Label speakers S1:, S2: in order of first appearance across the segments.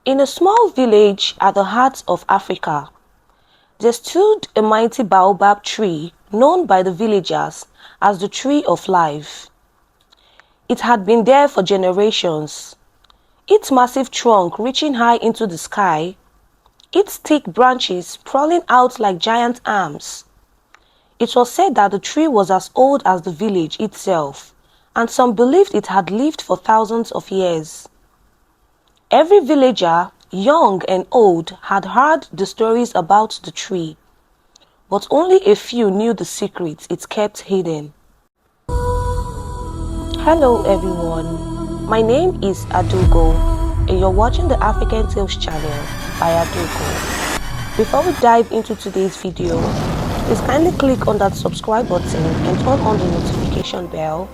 S1: In a small village at the heart of Africa, there stood a mighty baobab tree known by the villagers as the Tree of Life. It had been there for generations, its massive trunk reaching high into the sky, its thick branches sprawling out like giant arms. It was said that the tree was as old as the village itself, and some believed it had lived for thousands of years. Every villager, young and old, had heard the stories about the tree, but only a few knew the secrets it kept hidden. Hello everyone, my name is Adugo, and you're watching the African Tales channel by Adugo. Before we dive into today's video, please kindly click on that subscribe button and turn on the notification bell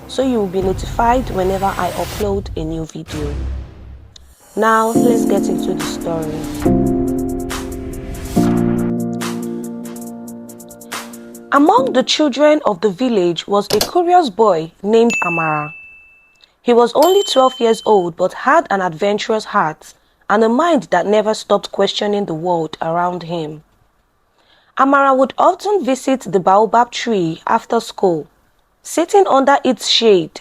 S1: so you will be notified whenever I upload a new video. Now let's get into the story. Among the children of the village was a curious boy named Amara. He was only 12 years old but had an adventurous heart and a mind that never stopped questioning the world around him. Amara would often visit the baobab tree after school, sitting under its shade,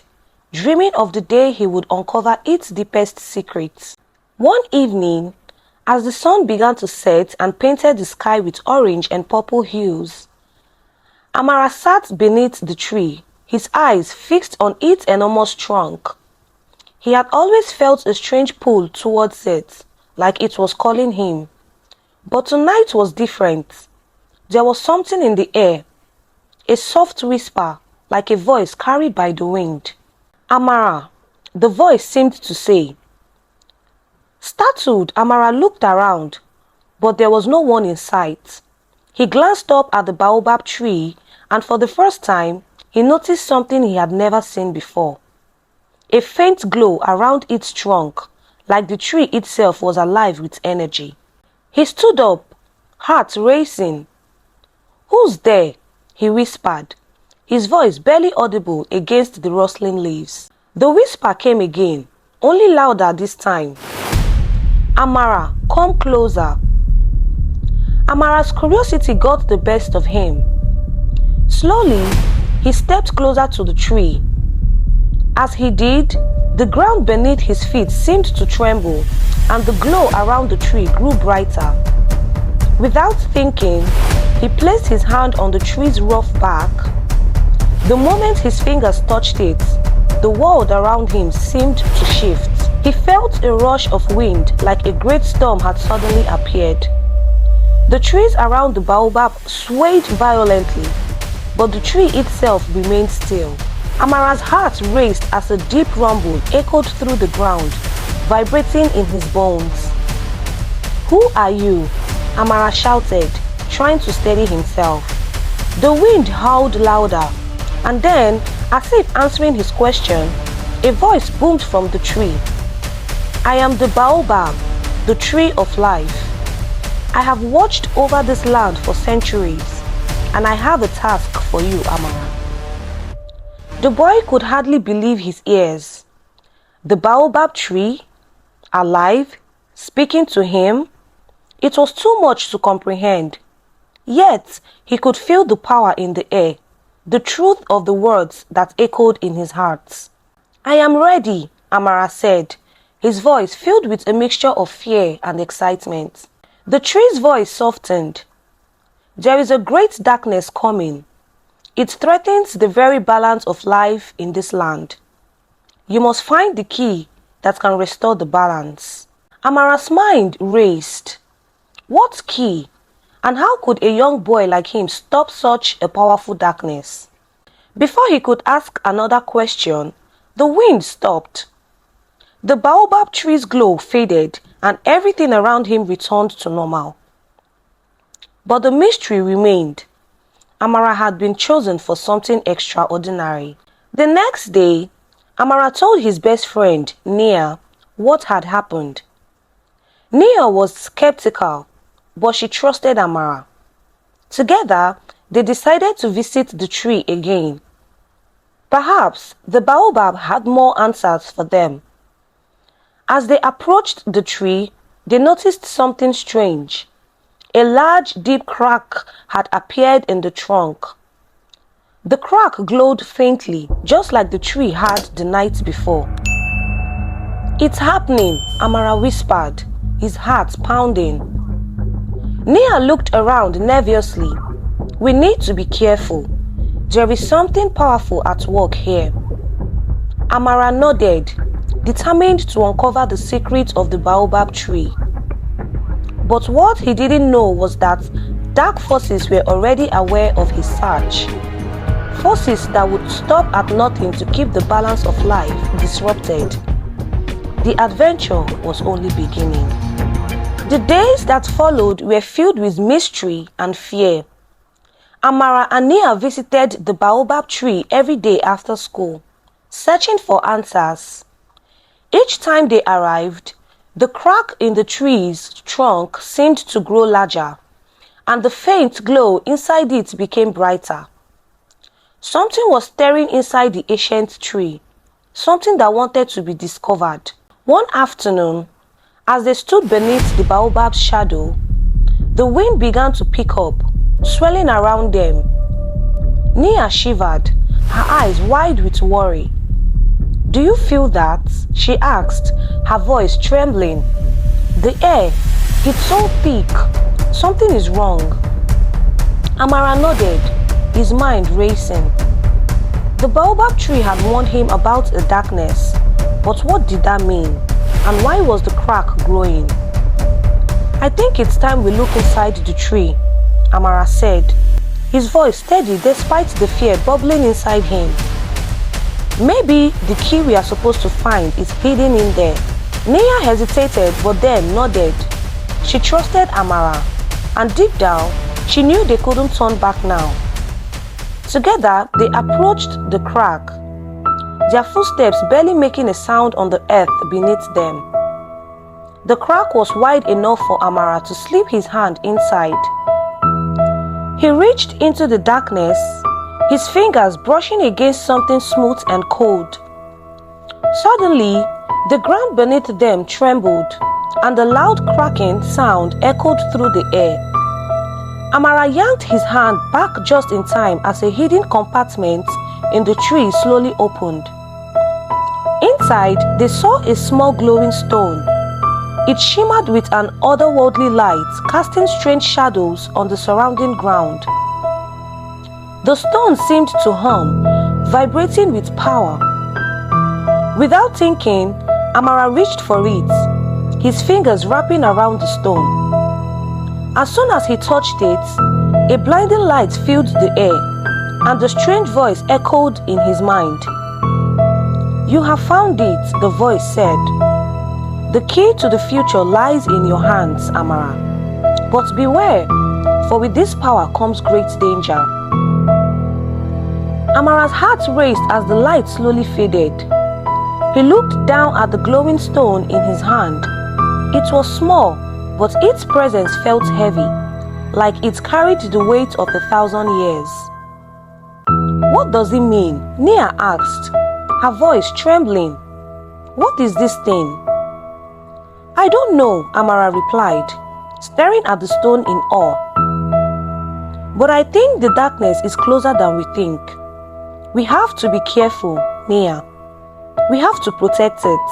S1: dreaming of the day he would uncover its deepest secrets. One evening, as the sun began to set and painted the sky with orange and purple hues, Amara sat beneath the tree, his eyes fixed on its enormous trunk. He had always felt a strange pull towards it, like it was calling him. But tonight was different. There was something in the air, a soft whisper, like a voice carried by the wind. Amara, the voice seemed to say. Startled, Amara looked around, but there was no one in sight. He glanced up at the baobab tree, and for the first time, he noticed something he had never seen before. A faint glow around its trunk, like the tree itself was alive with energy. He stood up, heart racing. "Who's there?" he whispered, his voice barely audible against the rustling leaves. The whisper came again, only louder this time. "Amara, come closer." Amara's curiosity got the best of him. Slowly, he stepped closer to the tree. As he did, the ground beneath his feet seemed to tremble, and the glow around the tree grew brighter. Without thinking, he placed his hand on the tree's rough bark. The moment his fingers touched it, the world around him seemed to shift. He felt a rush of wind, like a great storm had suddenly appeared. The trees around the baobab swayed violently, but the tree itself remained still. Amara's heart raced as a deep rumble echoed through the ground, vibrating in his bones. "Who are you?" Amara shouted, trying to steady himself. The wind howled louder, and then, as if answering his question, a voice boomed from the tree. "I am the baobab, the Tree of Life. I have watched over this land for centuries, and I have a task for you, Amara." The boy could hardly believe his ears. The baobab tree, alive, speaking to him. It was too much to comprehend. Yet, he could feel the power in the air, the truth of the words that echoed in his heart. "I am ready," Amara said, his voice filled with a mixture of fear and excitement. The tree's voice softened. "There is a great darkness coming. It threatens the very balance of life in this land. You must find the key that can restore the balance." Amara's mind raced. What key? And how could a young boy like him stop such a powerful darkness? Before he could ask another question, the wind stopped. The baobab tree's glow faded and everything around him returned to normal. But the mystery remained. Amara had been chosen for something extraordinary. The next day, Amara told his best friend, Nia, what had happened. Nia was skeptical, but she trusted Amara. Together, they decided to visit the tree again. Perhaps the baobab had more answers for them. As they approached the tree, they noticed something strange. A large, deep crack had appeared in the trunk. The crack glowed faintly, just like the tree had the night before. "It's happening," Amara whispered, his heart pounding. Nia looked around nervously. "We need to be careful. There is something powerful at work here." Amara nodded, determined to uncover the secret of the baobab tree. But what he didn't know was that dark forces were already aware of his search. Forces that would stop at nothing to keep the balance of life disrupted. The adventure was only beginning. The days that followed were filled with mystery and fear. Amara and Nia visited the baobab tree every day after school, searching for answers. Each time they arrived, the crack in the tree's trunk seemed to grow larger, and the faint glow inside it became brighter. Something was stirring inside the ancient tree, something that wanted to be discovered. One afternoon, as they stood beneath the baobab's shadow, the wind began to pick up, swelling around them. Nia shivered, her eyes wide with worry. "Do you feel that?" she asked, her voice trembling. "The air, it's so thick. Something is wrong." Amara nodded, his mind racing. The baobab tree had warned him about the darkness, but what did that mean? And why was the crack growing? "I think it's time we look inside the tree," Amara said, his voice steady despite the fear bubbling inside him. "Maybe the key we are supposed to find is hidden in there." Nia hesitated but then nodded. She trusted Amara, and deep down, she knew they couldn't turn back now. Together, they approached the crack, their footsteps barely making a sound on the earth beneath them. The crack was wide enough for Amara to slip his hand inside. He reached into the darkness, his fingers brushing against something smooth and cold. Suddenly, the ground beneath them trembled, and the loud cracking sound echoed through the air. Amara yanked his hand back just in time as a hidden compartment in the tree slowly opened. Inside, they saw a small glowing stone. It shimmered with an otherworldly light, casting strange shadows on the surrounding ground. The stone seemed to hum, vibrating with power. Without thinking, Amara reached for it, his fingers wrapping around the stone. As soon as he touched it, a blinding light filled the air, and the strange voice echoed in his mind. "You have found it," the voice said. "The key to the future lies in your hands, Amara. But beware, for with this power comes great danger." Amara's heart raced as the light slowly faded. He looked down at the glowing stone in his hand. It was small, but its presence felt heavy, like it carried the weight of 1,000 years. "What does it mean?" Nia asked, her voice trembling. "What is this thing?" "I don't know," Amara replied, staring at the stone in awe. "But I think the darkness is closer than we think. We have to be careful, Nia. We have to protect it."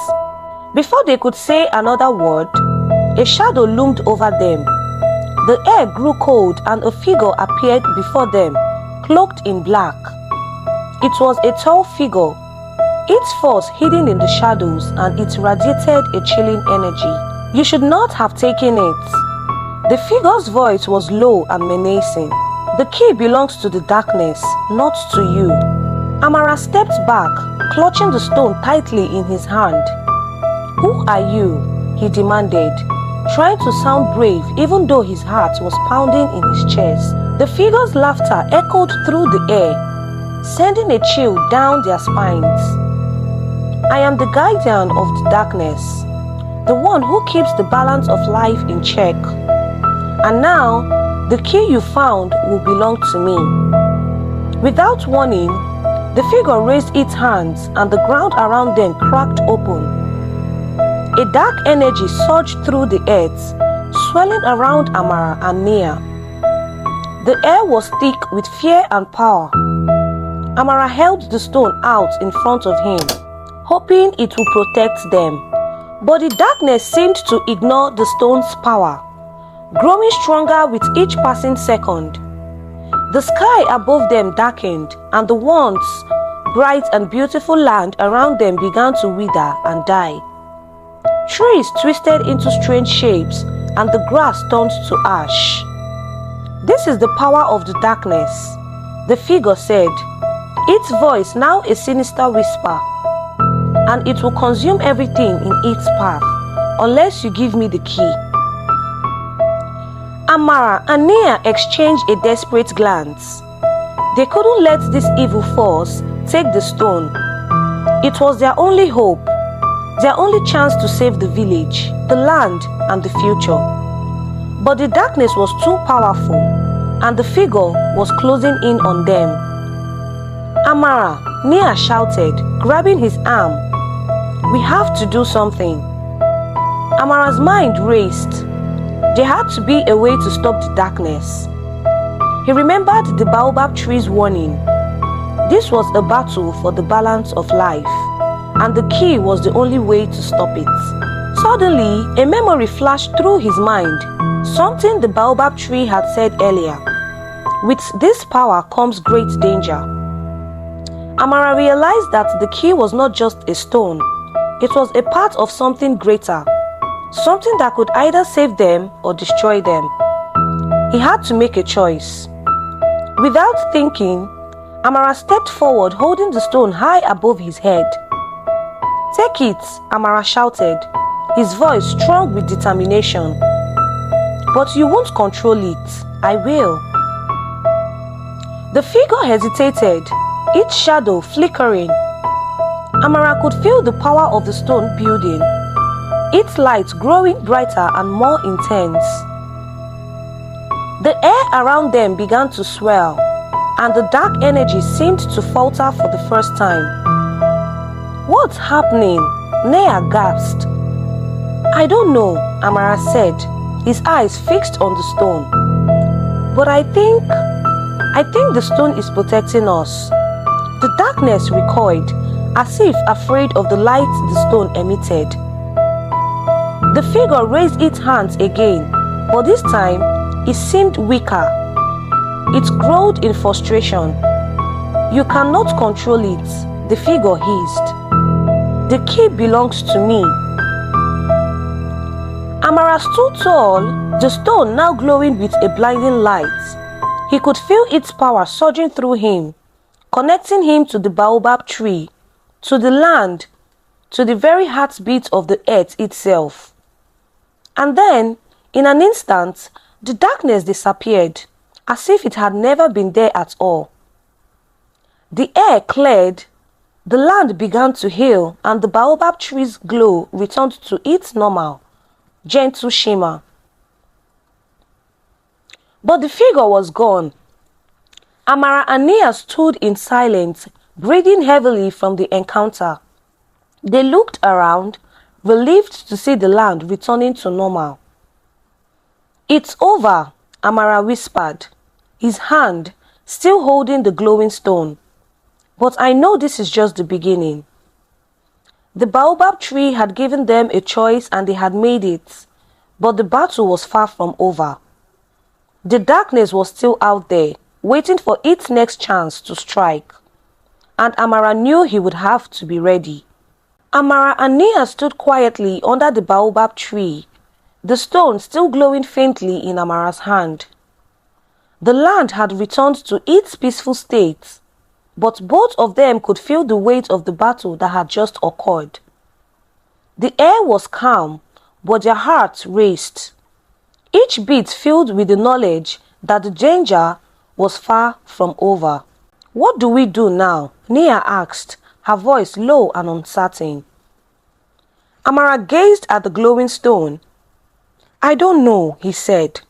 S1: Before they could say another word, a shadow loomed over them. The air grew cold and a figure appeared before them, cloaked in black. It was a tall figure, its force hidden in the shadows, and it radiated a chilling energy. "You should not have taken it." The figure's voice was low and menacing. "The key belongs to the darkness, not to you." Amara stepped back, clutching the stone tightly in his hand. "Who are you?" he demanded, trying to sound brave even though his heart was pounding in his chest. The figure's laughter echoed through the air, sending a chill down their spines. "I am the guardian of the darkness, the one who keeps the balance of life in check. And now, the key you found will belong to me." Without warning, the figure raised its hands and the ground around them cracked open. A dark energy surged through the earth, swelling around Amara and Nia. The air was thick with fear and power. Amara held the stone out in front of him, hoping it would protect them. But the darkness seemed to ignore the stone's power, growing stronger with each passing second. The sky above them darkened, and the once bright and beautiful land around them began to wither and die. Trees twisted into strange shapes, and the grass turned to ash. "This is the power of the darkness," the figure said, its voice now a sinister whisper, "and it will consume everything in its path, unless you give me the key." Amara and Nia exchanged a desperate glance. They couldn't let this evil force take the stone. It was their only hope, their only chance to save the village, the land, and the future. But the darkness was too powerful, and the figure was closing in on them. "Amara," Nia shouted, grabbing his arm, "we have to do something." Amara's mind raced. There had to be a way to stop the darkness. He remembered the Baobab tree's warning. This was a battle for the balance of life, and the key was the only way to stop it. Suddenly, a memory flashed through his mind, something the Baobab tree had said earlier. With this power comes great danger. Amara realized that the key was not just a stone, it was a part of something greater, something that could either save them or destroy them. He had to make a choice. Without thinking, Amara stepped forward, holding the stone high above his head. "Take it," Amara shouted, his voice strong with determination. "But you won't control it. I will." The figure hesitated, its shadow flickering. Amara could feel the power of the stone building, its light growing brighter and more intense. The air around them began to swell, and the dark energy seemed to falter for the first time. "What's happening?" Nia gasped. "I don't know," Amara said, his eyes fixed on the stone. "But I think the stone is protecting us." The darkness recoiled, as if afraid of the light the stone emitted. The figure raised its hands again, but this time it seemed weaker. It growled in frustration. "You cannot control it," the figure hissed. "The key belongs to me." Amara stood tall, the stone now glowing with a blinding light. He could feel its power surging through him, connecting him to the Baobab tree, to the land, to the very heartbeat of the earth itself. And then, in an instant, the darkness disappeared, as if it had never been there at all. The air cleared, the land began to heal, and the Baobab tree's glow returned to its normal, gentle shimmer. But the figure was gone. Amara and Nia stood in silence, breathing heavily from the encounter. They looked around, relieved to see the land returning to normal. "It's over," Amara whispered, his hand still holding the glowing stone. "But I know this is just the beginning." The Baobab tree had given them a choice and they had made it, but the battle was far from over. The darkness was still out there, waiting for its next chance to strike, and Amara knew he would have to be ready. Amara and Nia stood quietly under the Baobab tree, the stone still glowing faintly in Amara's hand. The land had returned to its peaceful state, but both of them could feel the weight of the battle that had just occurred. The air was calm, but their hearts raced, each beat filled with the knowledge that the danger was far from over. "What do we do now?" Nia asked, her voice low and uncertain. Amara gazed at the glowing stone. "I don't know," he said,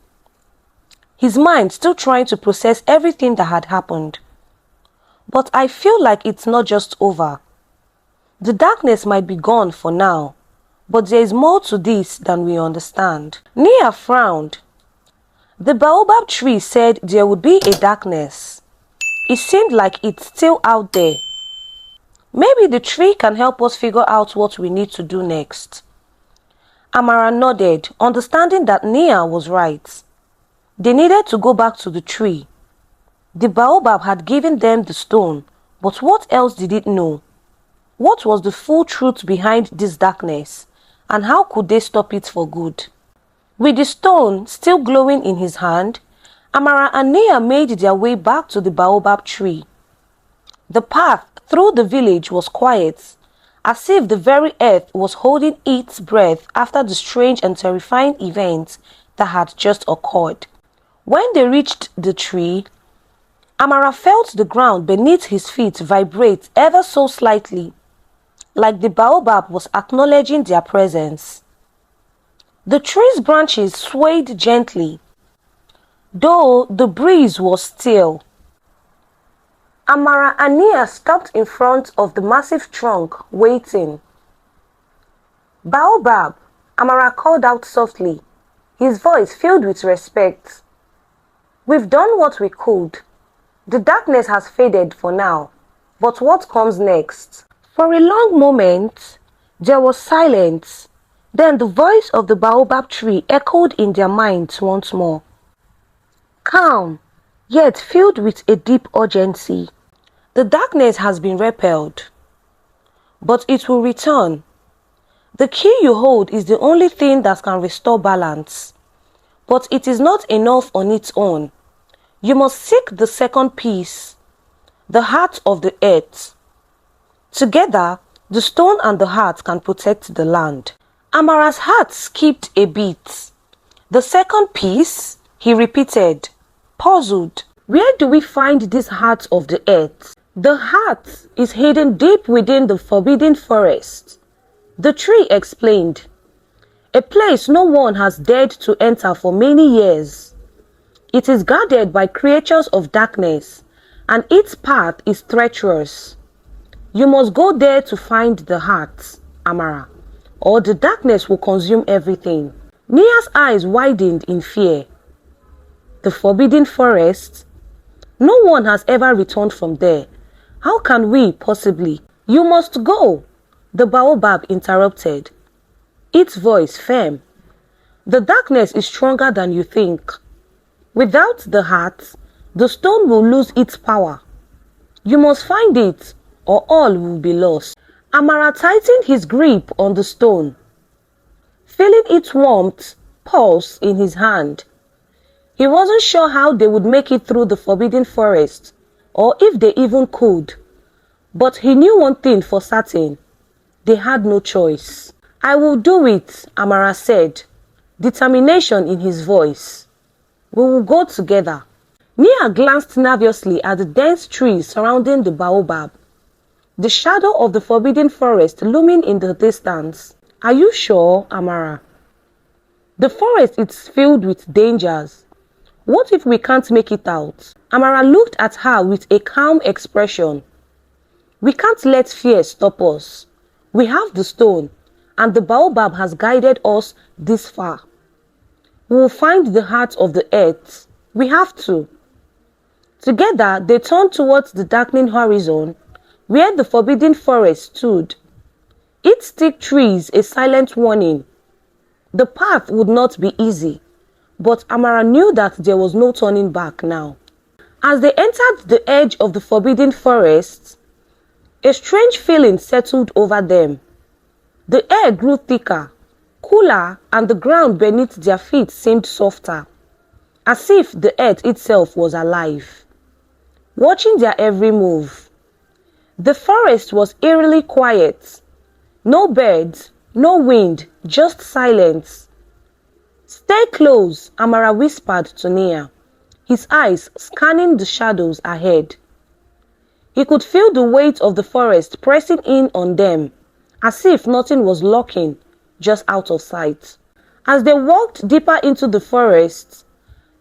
S1: his mind still trying to process everything that had happened. "But I feel like it's not just over. The darkness might be gone for now, But there is more to this than we understand. Nia frowned. The baobab tree said there would be a darkness. It seemed like it's still out there. Maybe the tree can help us figure out what we need to do next. Amara nodded, understanding that Nia was right. They needed to go back to the tree. The baobab had given them the stone, but what else did it know? What was the full truth behind this darkness, and how could they stop it for good? With the stone still glowing in his hand, Amara and Nia made their way back to the baobab tree. The path through the village was quiet, as if the very earth was holding its breath after the strange and terrifying event that had just occurred. When they reached the tree, Amara felt the ground beneath his feet vibrate ever so slightly, like the baobab was acknowledging their presence. The tree's branches swayed gently, though the breeze was still. Amara and Nia stopped in front of the massive trunk, waiting. "Baobab," Amara called out softly, his voice filled with respect. "We've done what we could. The darkness has faded for now, but what comes next?" For a long moment, there was silence. Then the voice of the baobab tree echoed in their minds once more. Calm, yet filled with a deep urgency. "The darkness has been repelled, but it will return. The key you hold is the only thing that can restore balance. But it is not enough on its own. You must seek the second piece, the heart of the earth. Together, the stone and the heart can protect the land." Amara's heart skipped a beat. "The second piece?" he repeated, puzzled. "Where do we find this heart of the earth?" "The heart is hidden deep within the forbidden forest," the tree explained. "A place no one has dared to enter for many years. It is guarded by creatures of darkness, and its path is treacherous. You must go there to find the heart, Amara, or the darkness will consume everything." Nia's eyes widened in fear. "The forbidden forest? No one has ever returned from there. How can we possibly?" "You must go," the baobab interrupted, its voice firm. "The darkness is stronger than you think. Without the heart, the stone will lose its power. You must find it, or all will be lost." Amara tightened his grip on the stone, feeling its warmth pulse in his hand. He wasn't sure how they would make it through the forbidden forest, or if they even could. But he knew one thing for certain. They had no choice. "I will do it," Amara said, determination in his voice. "We will go together." Nia glanced nervously at the dense trees surrounding the baobab, the shadow of the forbidden forest looming in the distance. "Are you sure, Amara? The forest is filled with dangers. What if we can't make it out?" Amara looked at her with a calm expression. "We can't let fear stop us. We have the stone, and the baobab has guided us this far. We will find the heart of the earth. We have to." Together, they turned towards the darkening horizon, where the forbidden forest stood, its thick trees a silent warning. The path would not be easy, but Amara knew that there was no turning back now. As they entered the edge of the forbidden forest, a strange feeling settled over them. The air grew thicker, cooler, and the ground beneath their feet seemed softer, as if the earth itself was alive, watching their every move. The forest was eerily quiet. No birds, no wind, just silence. "Stay close," Amara whispered to Nia, his eyes scanning the shadows ahead. He could feel the weight of the forest pressing in on them, as if nothing was lurking just out of sight. As they walked deeper into the forest,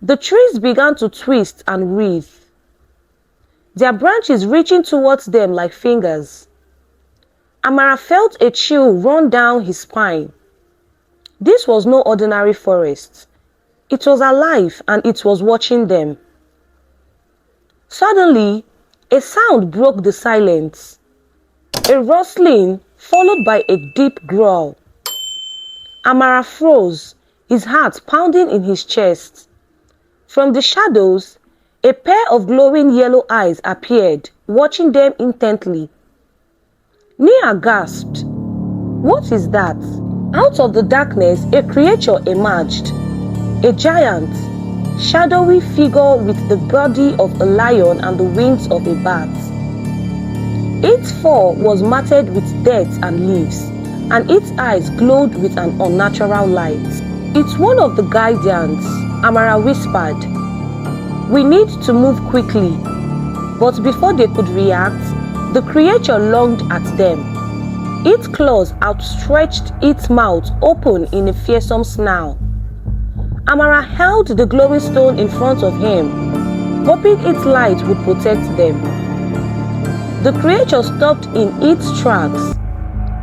S1: the trees began to twist and writhe, their branches reaching towards them like fingers. Amara felt a chill run down his spine. This was no ordinary forest. It was alive and it was watching them. Suddenly, a sound broke the silence. A rustling followed by a deep growl. Amara froze, his heart pounding in his chest. From the shadows, a pair of glowing yellow eyes appeared, watching them intently. Nia gasped. What is that? Out of the darkness, a creature emerged. A giant, shadowy figure with the body of a lion and the wings of a bat. Its fur was matted with dirt and leaves, and its eyes glowed with an unnatural light. It's one of the guardians, Amara whispered. We need to move quickly. But before they could react, the creature lunged at them. Its claws outstretched, its mouth open in a fearsome snarl. Amara held the glowing stone in front of him, hoping its light would protect them. The creature stopped in its tracks,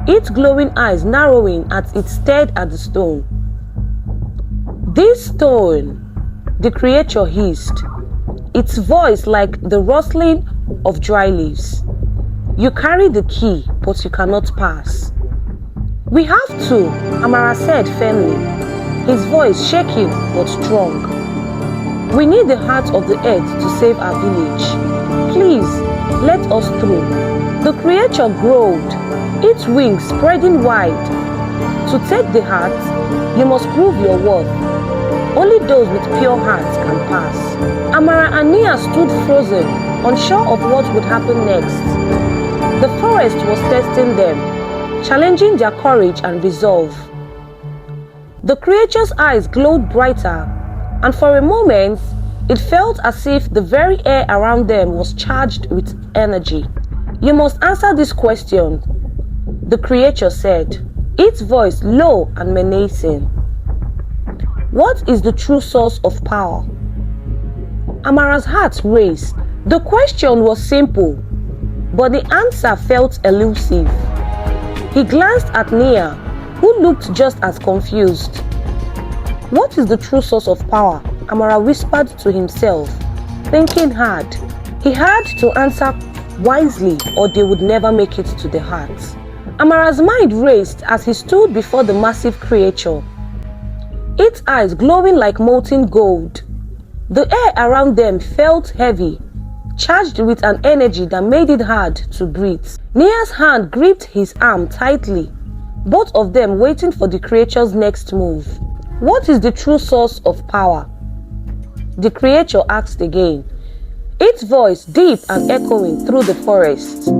S1: its glowing eyes narrowing as it stared at the stone. This stone, the creature hissed, its voice like the rustling of dry leaves. You carry the key, but you cannot pass. We have to, Amara said firmly, his voice shaking but strong. We need the heart of the earth to save our village. Please, let us through. The creature growled, its wings spreading wide. To take the heart, you must prove your worth. Only those with pure hearts can pass. Amara and Nia stood frozen, unsure of what would happen next. The forest was testing them, challenging their courage and resolve. The creature's eyes glowed brighter, and for a moment, it felt as if the very air around them was charged with energy. You must answer this question, the creature said, its voice low and menacing. What is the true source of power? Amara's heart raced. The question was simple, but the answer felt elusive. He glanced at Nia, who looked just as confused. What is the true source of power? Amara whispered to himself, thinking hard. He had to answer wisely or they would never make it to the heart. Amara's mind raced as he stood before the massive creature, its eyes glowing like molten gold. The air around them felt heavy, charged with an energy that made it hard to breathe. Nia's hand gripped his arm tightly, both of them waiting for the creature's next move. What is the true source of power? The creature asked again, its voice deep and echoing through the forest.